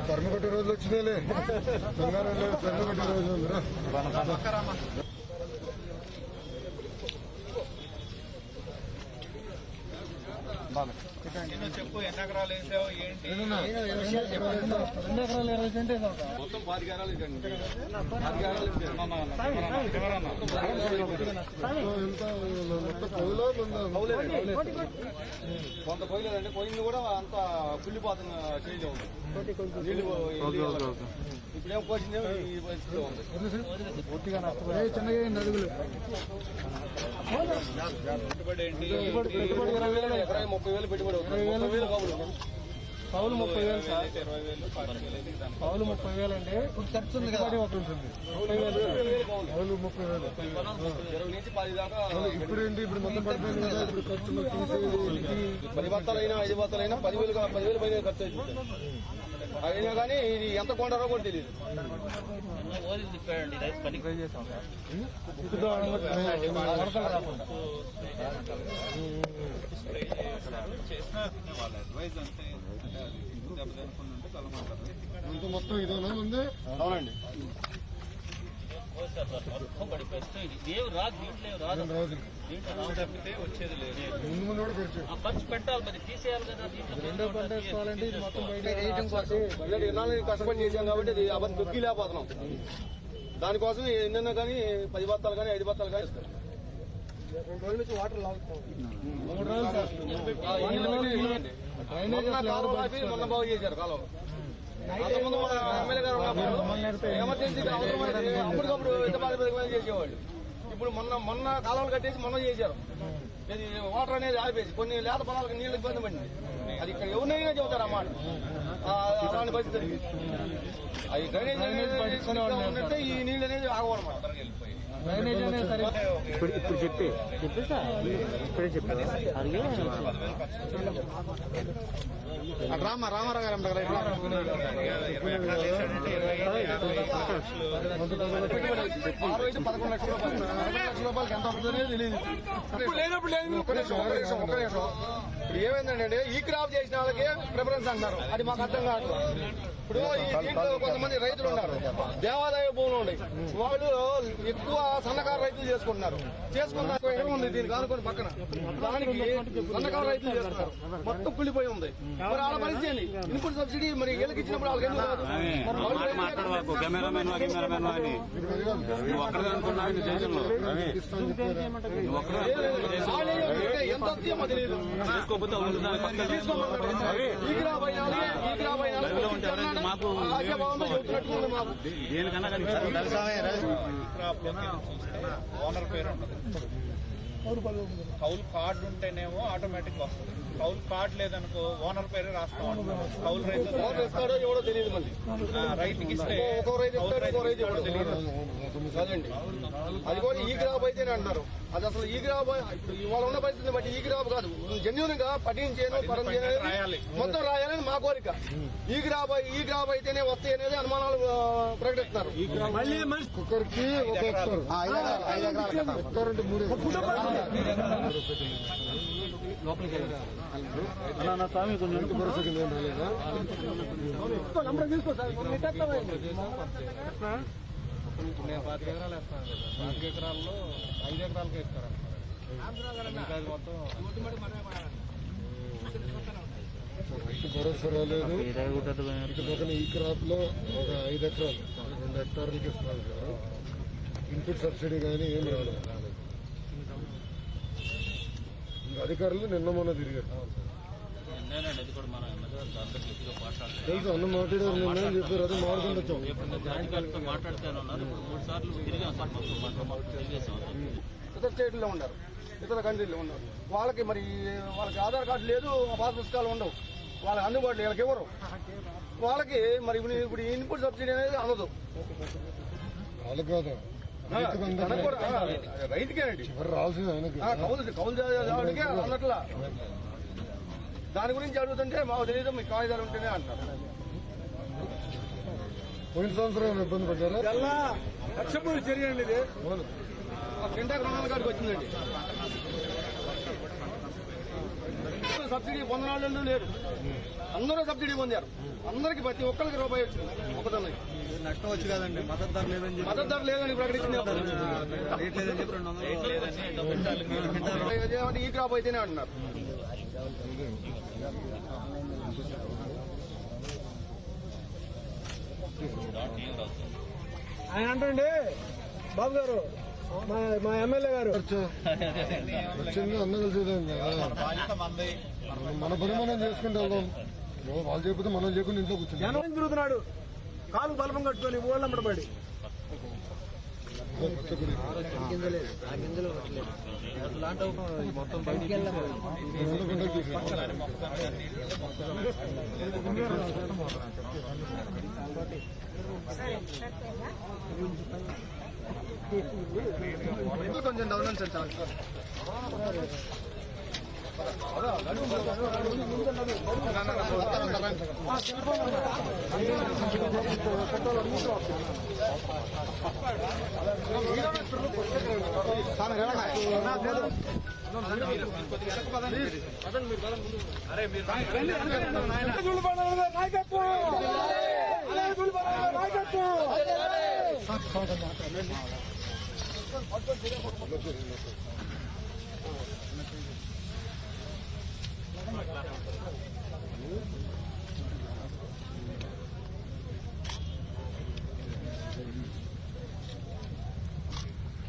కర్మ కొట్టే రోజులు వచ్చినాయిలే, బంగారం లేదు, కర్మ కొట్టే రోజులు. చెప్పు, ఎన్ని ఎకరాలు వేసావు ఏంటి? 2 ఎకరాలు 20 సెంటే మొత్తం 10 ఎకరాలు ఎంత కొంత పోయలేదంటే పోయింది కూడా అంత కుళ్ళిపోతున్న స్టేజ్ ఉంది. ఇప్పుడేం పోసిందేమో ఈ పరిస్థితిలో ఉంది. పూర్తిగా నష్టపోయి చిన్నగా అడుగులు. పెట్టుబడి ఏంటి? పెట్టుబడి 20,000, ఎకరా 30,000 పెట్టుబడి అవుతుంది. 30,000 కౌలు 30,000 సార్. కౌలు 30,000 అండి. ఇప్పుడు ఖర్చు ఉంది కదా, ఒకటి ఉంటుంది 30,000 కౌలు 30,000. 20 నుంచి 10 దాకా. ఇప్పుడు ఏంటి, ఇప్పుడు మొత్తం పడిపోయింది కదా, ఇప్పుడు ఖర్చులు తీసేది 10 బత్తాలైనా 5 బత్తాలైనా 10,000 పైన ఖర్చు అవుతుంది. అయినా కానీ ఇది ఎంత కొంటారో కూడా తెలియదు. మొత్తం ఇదేనా ఉంది? అవునండి. వచ్చేది లేదు, ముందు కూడా ఖర్చు పెట్టాలి, మరి తీసేయాలి కదా. రెండో పంట వేసుకోవాలంటే ఇది మొత్తం కష్టపడి చేశాం కాబట్టి అది అబద్ధం దొక్కి లేకపోతున్నాం. దానికోసం ఎన్నైనా కానీ 10 బత్తాలు కానీ 5 బత్తాలు కానీ ఇస్తారు. 2 రోజుల నుంచి వాటర్ లాగుతాం. 3 రోజులు మొన్న బాగు చేశారు కాలం. అంతకుముందు మన ఎమ్మెల్యే గారు ఉన్నప్పుడు ఎమర్జెన్సీగా అప్పటికప్పుడు ఎంత చేసేవాళ్ళు. ఇప్పుడు మొన్న కాలువలు కట్టేసి మొన్న చేశారు. ఇది వాటర్ అనేది ఆపేసి కొన్ని లేత పొలాలకు నీళ్ళు ఇబ్బంది పడింది. అది ఇక్కడ ఎవరినైనా చెబుతారు అన్నమాట. అలాంటి పరిస్థితి. అది డ్రైనేజ్ ఉన్నట్టే ఈ నీళ్ళు అనేది ఆగవన్నమాట. ఇప్పుడు చెప్పి సార్ ఇప్పుడే చెప్పారు. రామారావు గారు అంటారు. 11 లక్షల రూపాయలకి ఎంత అవుతుందో తెలియదు. ఇప్పుడు ఏమైందంటే ఈ క్రాప్ చేసిన వాళ్ళకి ప్రిఫరెన్స్ అంటారు, అది మాకు అర్థం కావట్లేదు. ఇప్పుడు దీంట్లో కొంతమంది రైతులు ఉన్నారు, దేవాదాయ భూములు ఉన్నాయి, వాళ్ళు ఎక్కువ సన్నకారు రైతులు చేసుకుంటున్నారు. చేసుకున్న ఉంది దీనికి ఆనుకొని పక్కన, దానికి సన్నకారు రైతులు చేస్తున్నారు. మొత్తం కుళ్ళిపోయి ఉంది. మరి వాళ్ళ పరిస్థితి ఇన్పుట్ సబ్సిడీ మరి వీళ్ళకి ఇచ్చినప్పుడు వాళ్ళకి ఎందుకు కాదు? ఎంత వస్తుందో తెలియదు. ఈ గ్రామ ఓనర్ పేరు ఉంటుంది. కౌలు కార్డు ఉంటేనేమో ఆటోమేటిక్ వస్తుంది. కౌలు కార్డు లేదనుకో ఓనర్ పేరు రాస్తాం. కౌలు రైతు ఇస్తాడో ఎవడో తెలియదు. మళ్ళీ రైతుకి ఇస్తే అదండి. అది కూడా ఈ గ్రాప్ అయితేనే అంటారు. అది అసలు ఈ గ్రాప్ ఇప్పుడు ఇవాళ ఉన్న పరిస్థితిని బట్టి ఈ గ్రాప్ కాదు, జెన్యూన్ గా పఠించేను పరం చేయాలి, మొత్తం రాయాలని మా కోరిక. ఈ గ్రాప్ అయితేనే వస్తాయి అనేది అనుమానాలు ప్రకటిస్తున్నారు. కుక్కర్కి ఒక హెక్టర్, 3 స్వామి కొంచెం నేను 25 ఎకరాలు వేస్తాను కదా, 25 ఎకరాల్లో 5 ఎకరాలకే ఇస్తారా? మొత్తం రైతు భరోసా రాలేదు. ఇటు పక్కన ఈ క్రాప్ లో ఒక 5 ఎకరాలు 2 హెక్టార్లకి ఇస్తున్నారు కదా. ఇన్పుట్ సబ్సిడీ కానీ ఏం రాలేదు. అధికారులు నిన్న మొన్న తిరిగారు. తెలుసు అన్న మాట్లాడారు, నిన్న అని చెప్పారు. అది మాట్లాడుకుంటాం. ఇతర స్టేట్లో ఉన్నారు, ఇతర కంట్రీలో ఉన్నారు. వాళ్ళకి ఆధార్ కార్డు లేదు, పాస్ పుస్తకాలు ఉండవు, వాళ్ళకి అందుబాటులో వీళ్ళకి ఎవరు. వాళ్ళకి మరి ఇప్పుడు ఇన్పుట్ సబ్సిడీ అనేది అందదు. వాళ్ళకి కాదు, రైతుకేనండి రావాల్సింది కౌలుకే అన్నట్లా. దాని గురించి అడుగుతుంటే మాకు తెలియదు, మీకు కాగితాలు ఉంటేనే అంటారు. పోయిన సంవత్సరం ఇబ్బంది పడ్డారా? లక్షపూరి చర్య అండి ఇది. కింటాకు 200 కాడికి వచ్చిందండి. సబ్సిడీ పొందనాళ్ళు లేరు, అందరూ సబ్సిడీ పొందారు. అందరికి ప్రతి ఒక్కరికి రూపాయి వచ్చింది. ఒకటన్నది నష్టం వచ్చి కదండి, మద్దతు ధర లేదని మద్దతు ధర లేదని ప్రకటించింది. ఈ క్రాప్ అయితేనే అంటున్నారు. ఆయన అంటే బాబు గారు, మా ఎమ్మెల్యే గారు వచ్చింది అందరూ చూద్దాం కదా, మన పని మనం చేసుకుంటే వెళ్దాం. వాళ్ళు చెప్పితే మనం చేయకుండా ఇంట్లో కూర్చొని జనం తిరుగుతున్నాడు, కాలు బలపం కట్టుకొని ఊళ్ళమ్మడి పడి మొత్తం కొంచెం డౌన్ అని సార్.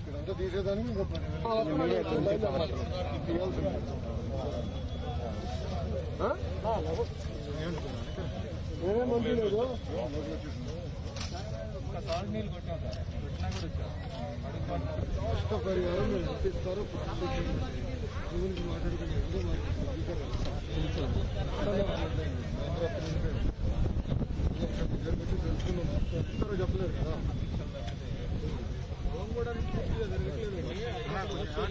ఇదంతా తీసేదానికి నేనేం పంపించలేదు. పరిహారం మీరు ఇప్పిస్తారు, గురించి మాట్లాడుకుని తెలుసుకున్నాం, చెప్పలేదు కదా. నమస్కారం.